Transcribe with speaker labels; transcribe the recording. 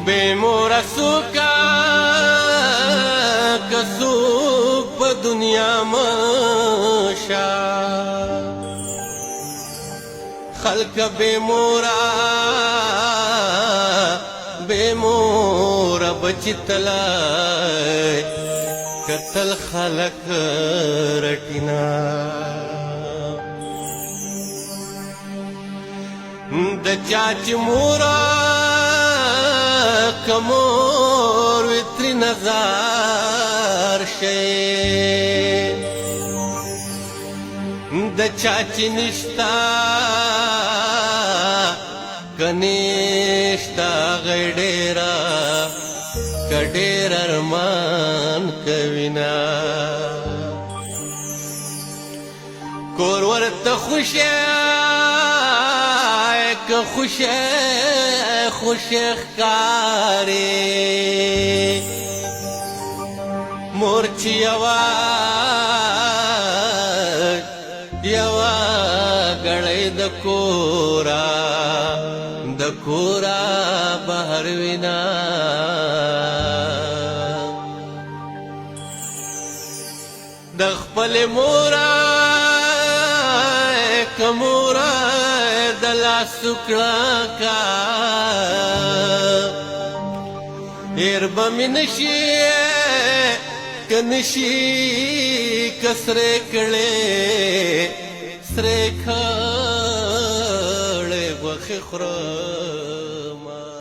Speaker 1: بے مور سوکا کسوک پا دنیا مشا خلق بے مورا بچی تلائے قتل خلق رٹنا د چاچ مورا کمور وتری نظر شے د چاچ نشتا کنیشتا غیڈیرا کډیر ارمان کوینا کور ورته خوشه که خوشه ښکاري مور چې یوه ګړۍ د کورا بهر وینا د خپل مورا کمورا د لاس کړه کا هیر به مې نشي که نشي که سرې کړې سرې کړې غوښې خوره